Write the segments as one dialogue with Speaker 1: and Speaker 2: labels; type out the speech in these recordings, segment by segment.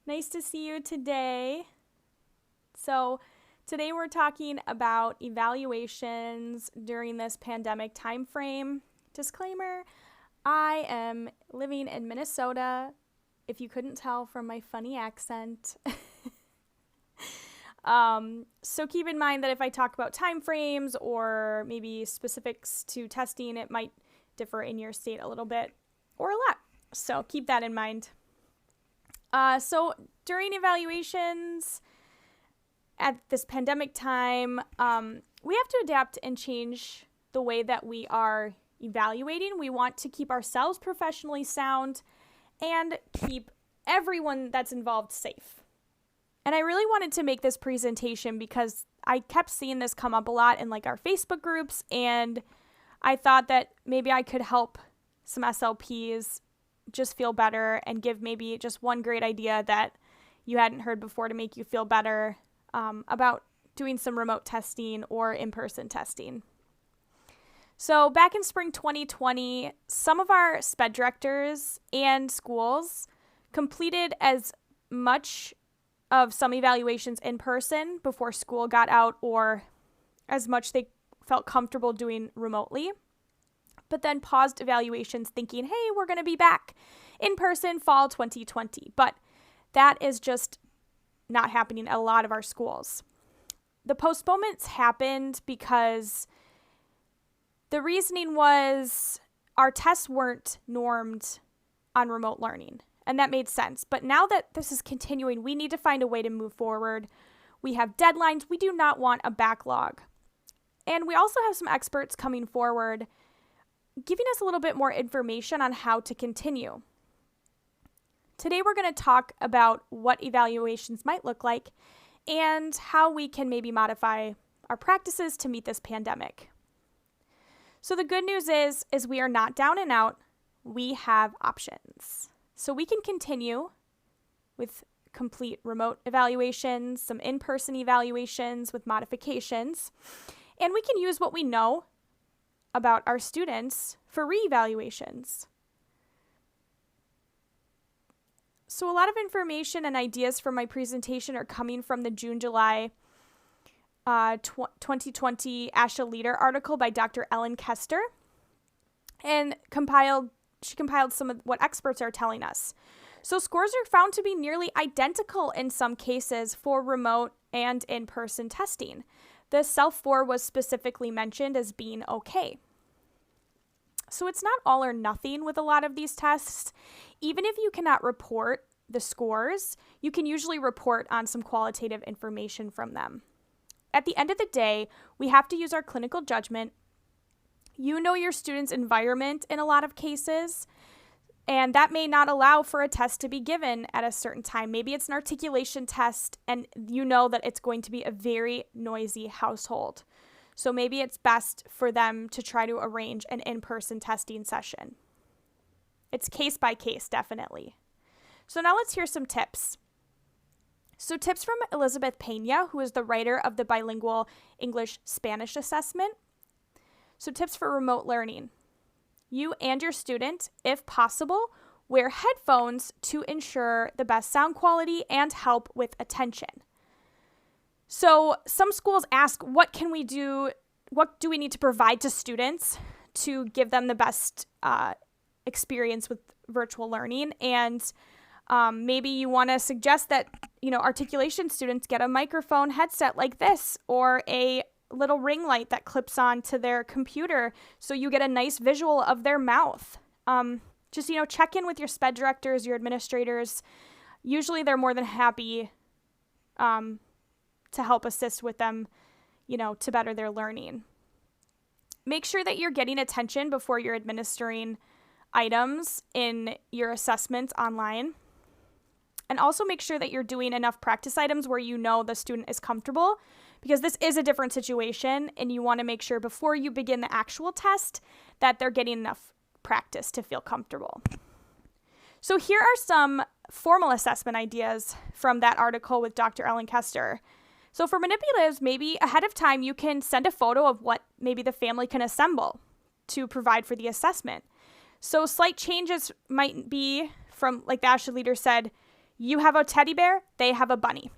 Speaker 1: Nice to see you today. So today we're talking about evaluations during this pandemic time frame. Disclaimer, I am living in Minnesota, if you couldn't tell from my funny accent. So keep in mind that if I talk about time frames or maybe specifics to testing, it might differ in your state a little bit or a lot. So keep that in mind. So during evaluations at this pandemic time, we have to adapt and change the way that we are evaluating. We want to keep ourselves professionally sound and keep everyone that's involved safe. And I really wanted to make this presentation because I kept seeing this come up a lot in our Facebook groups, and I thought that maybe I could help some SLPs just feel better and give maybe just one great idea that you hadn't heard before to make you feel better about doing some remote testing or in-person testing. So back in spring 2020, some of our SPED directors and schools completed as much of some evaluations in person before school got out or as much they felt comfortable doing remotely, but then paused evaluations thinking, hey, we're going to be back in person fall 2020. But that is just not happening at a lot of our schools. The postponements happened because the reasoning was our tests weren't normed on remote learning. And that made sense. But now that this is continuing, we need to find a way to move forward. We have deadlines. We do not want a backlog. And we also have some experts coming forward giving us a little bit more information on how to continue. Today we're going to talk about what evaluations might look like and how we can maybe modify our practices to meet this pandemic. So the good news is we are not down and out. We have options. So we can continue with complete remote evaluations, some in-person evaluations with modifications, and we can use what we know about our students for re-evaluations. So a lot of information and ideas from my presentation are coming from the June-July 2020 ASHA Leader article by Dr. Ellen Kester, and she compiled some of what experts are telling us. So scores are found to be nearly identical in some cases for remote and in-person testing. The self-4 was specifically mentioned as being okay. So it's not all or nothing with a lot of these tests. Even if you cannot report the scores, you can usually report on some qualitative information from them. At the end of the day, we have to use our clinical judgment. You know your student's environment in a lot of cases, and that may not allow for a test to be given at a certain time. Maybe it's an articulation test, and you know that it's going to be a very noisy household. So maybe it's best for them to try to arrange an in-person testing session. It's case by case, definitely. So now let's hear some tips. So tips from Elizabeth Pena, who is the writer of the bilingual English-Spanish assessment. So tips for remote learning. You and your student, if possible, wear headphones to ensure the best sound quality and help with attention. So some schools ask, what can we do? What do we need to provide to students to give them the best experience with virtual learning? And maybe you want to suggest that, articulation students get a microphone headset like this or a little ring light that clips on to their computer so you get a nice visual of their mouth. Just check in with your SPED directors, your administrators. Usually they're more than happy to help assist with them, to better their learning. Make sure that you're getting attention before you're administering items in your assessments online. And also make sure that you're doing enough practice items where you know the student is comfortable, because this is a different situation and you want to make sure before you begin the actual test that they're getting enough practice to feel comfortable. So here are some formal assessment ideas from that article with Dr. Ellen Kester. So for manipulatives, maybe ahead of time you can send a photo of what maybe the family can assemble to provide for the assessment. So slight changes might be from, like the ASHA leader said, You have a teddy bear, they have a bunny.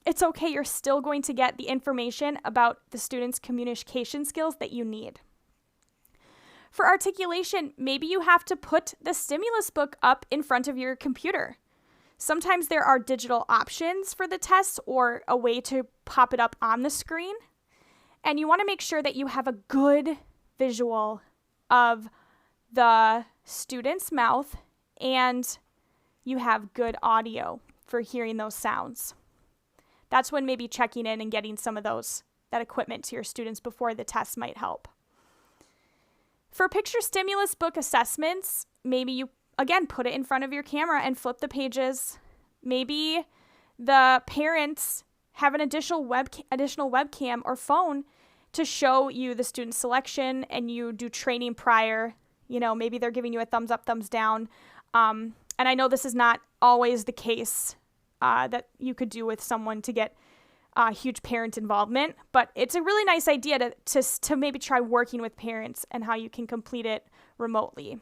Speaker 1: It's okay, you're still going to get the information about the student's communication skills that you need. For articulation, maybe you have to put the stimulus book up in front of your computer. Sometimes there are digital options for the test or a way to pop it up on the screen. And you want to make sure that you have a good visual of the student's mouth and you have good audio for hearing those sounds. That's when maybe checking in and getting some of that equipment to your students before the test might help. For picture stimulus book assessments, maybe you, again, put it in front of your camera and flip the pages. Maybe the parents have an additional webcam or phone to show you the student selection and you do training prior. Maybe they're giving you a thumbs up, thumbs down. And I know this is not always the case that you could do with someone to get huge parent involvement, but it's a really nice idea to maybe try working with parents and how you can complete it remotely.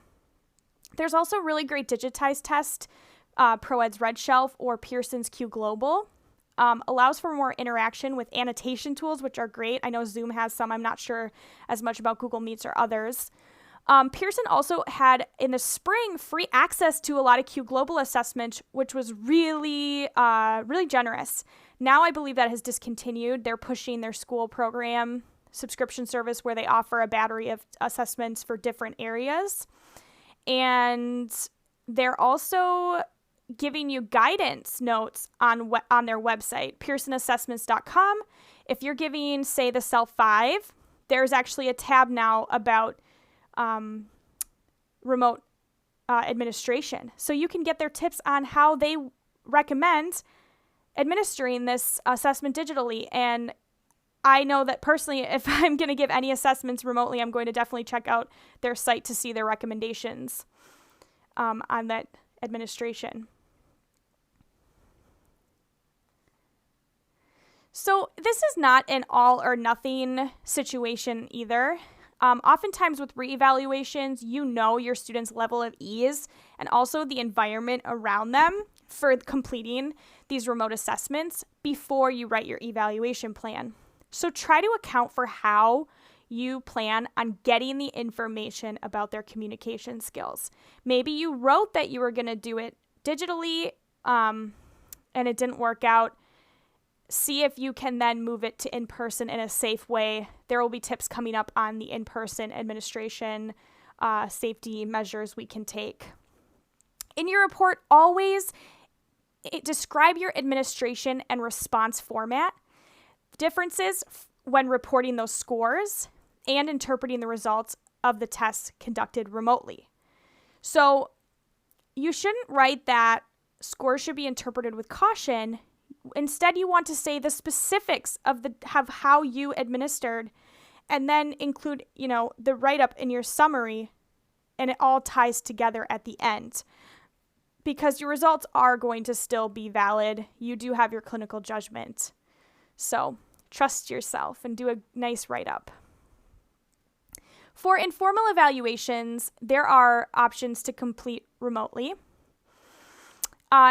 Speaker 1: There's also really great digitized tests, ProEd's Red Shelf or Pearson's Q Global. Allows for more interaction with annotation tools, which are great. I know Zoom has some. I'm not sure as much about Google Meets or others. Pearson also had in the spring free access to a lot of Q Global assessment, which was really, really generous. Now I believe that has discontinued. They're pushing their school program subscription service where they offer a battery of assessments for different areas. And they're also giving you guidance notes on their website, pearsonassessments.com. If you're giving, say, the Self 5, there's actually a tab now about remote administration. So you can get their tips on how they recommend administering this assessment digitally. And I know that personally, if I'm going to give any assessments remotely, I'm going to definitely check out their site to see their recommendations on that administration. So this is not an all or nothing situation either. Oftentimes with reevaluations, your student's level of ease and also the environment around them for completing these remote assessments before you write your evaluation plan. So try to account for how you plan on getting the information about their communication skills. Maybe you wrote that you were going to do it digitally and it didn't work out. See if you can then move it to in-person in a safe way. There will be tips coming up on the in-person administration safety measures we can take. In your report, always describe your administration and response format, differences when reporting those scores, and interpreting the results of the tests conducted remotely. So you shouldn't write that scores should be interpreted with caution. Instead, you want to say the specifics of how you administered and then include, the write-up in your summary, and it all ties together at the end. Because your results are going to still be valid. You do have your clinical judgment. So trust yourself and do a nice write-up. For informal evaluations, there are options to complete remotely.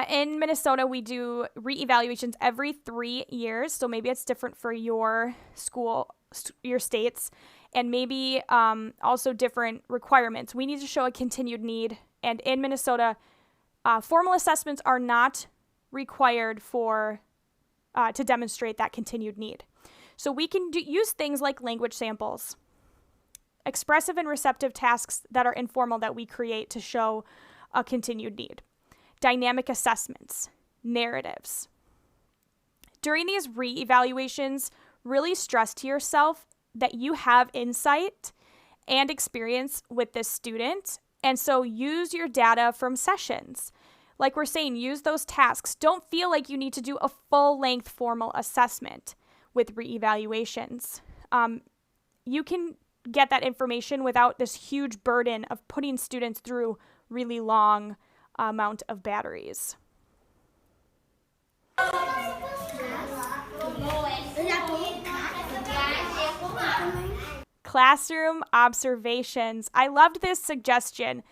Speaker 1: In Minnesota, we do reevaluations every 3 years, so maybe it's different for your school, your states, and maybe also different requirements. We need to show a continued need, and in Minnesota, formal assessments are not required to demonstrate that continued need. So we can use things like language samples, expressive and receptive tasks that are informal that we create to show a continued need. Dynamic assessments, narratives. During these re-evaluations, really stress to yourself that you have insight and experience with this student, and so use your data from sessions. Like we're saying, use those tasks. Don't feel like you need to do a full-length formal assessment with re-evaluations. You can get that information without this huge burden of putting students through really long amount of batteries. Classroom observations. I loved this suggestion.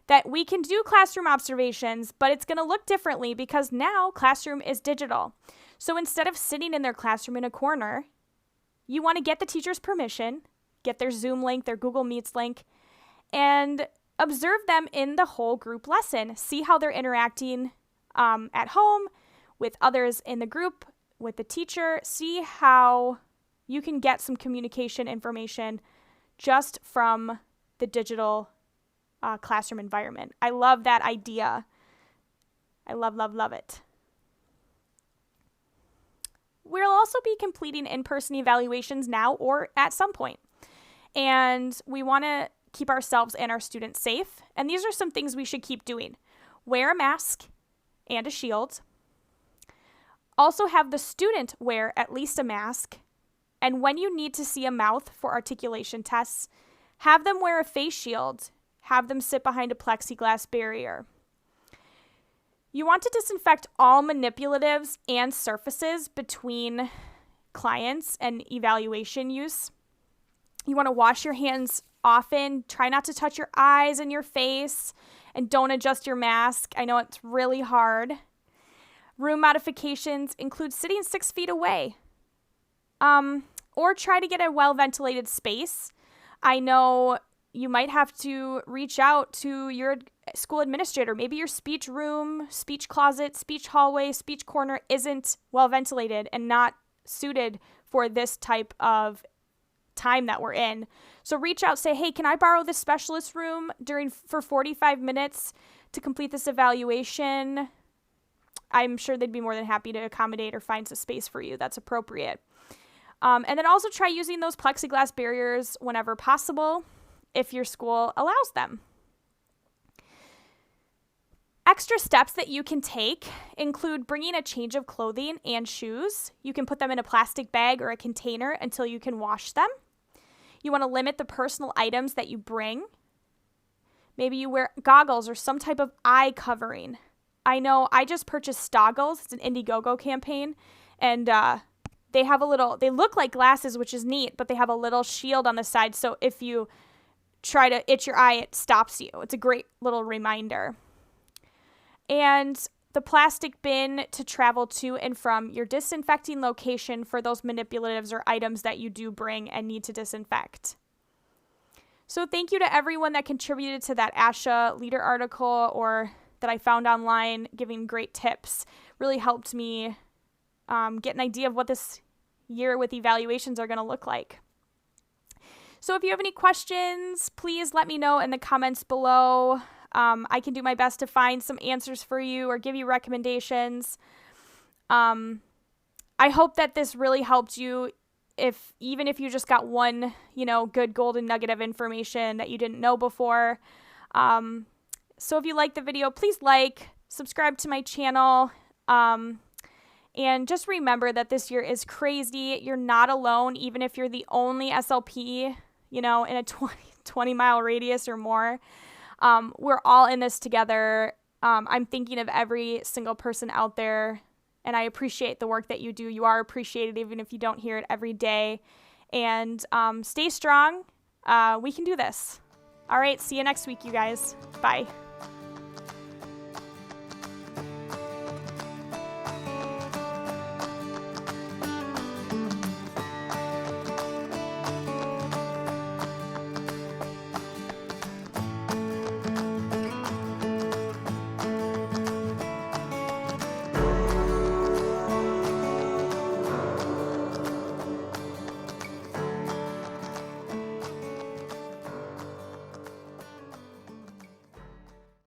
Speaker 1: that we can do classroom observations, but it's going to look differently because now classroom is digital. So instead of sitting in their classroom in a corner, you want to get the teacher's permission, get their Zoom link, their Google Meets link, and observe them in the whole group lesson. See how they're interacting at home with others in the group, with the teacher. See how you can get some communication information just from the digital classroom environment. I love that idea. I love it. We'll also be completing in-person evaluations now or at some point. And we want to keep ourselves and our students safe. And these are some things we should keep doing. Wear a mask and a shield. Also have the student wear at least a mask. And when you need to see a mouth for articulation tests, have them wear a face shield. Have them sit behind a plexiglass barrier. You want to disinfect all manipulatives and surfaces between clients and evaluation use. You want to wash your hands often. Try not to touch your eyes and your face, and don't adjust your mask. I know it's really hard. Room modifications include sitting 6 feet away, or try to get a well-ventilated space. I know you might have to reach out to your school administrator. Maybe your speech room, speech closet, speech hallway, speech corner isn't well ventilated and not suited for this type of time that we're in. So reach out, say, hey, can I borrow this specialist room for 45 minutes to complete this evaluation? I'm sure they'd be more than happy to accommodate or find some space for you that's appropriate. And then also try using those plexiglass barriers whenever possible, if your school allows them. Extra steps that you can take include bringing a change of clothing and shoes. You can put them in a plastic bag or a container until you can wash them. You want to limit the personal items that you bring. Maybe you wear goggles or some type of eye covering. I know I just purchased Stoggles. It's an Indiegogo campaign, and they look like glasses, which is neat, but they have a little shield on the side, so if you try to itch your eye, it stops you. It's a great little reminder. And the plastic bin to travel to and from your disinfecting location for those manipulatives or items that you do bring and need to disinfect. So thank you to everyone that contributed to that ASHA leader article or that I found online, giving great tips. Really helped me get an idea of what this year with evaluations are going to look like. So if you have any questions, please let me know in the comments below. I can do my best to find some answers for you or give you recommendations. I hope that this really helped you, even if you just got one, good golden nugget of information that you didn't know before. So if you like the video, please subscribe to my channel, and just remember that this year is crazy. You're not alone, even if you're the only SLP, in a 20-mile radius or more. We're all in this together. I'm thinking of every single person out there, and I appreciate the work that you do. You are appreciated even if you don't hear it every day. And stay strong. We can do this. All right, see you next week, you guys. Bye.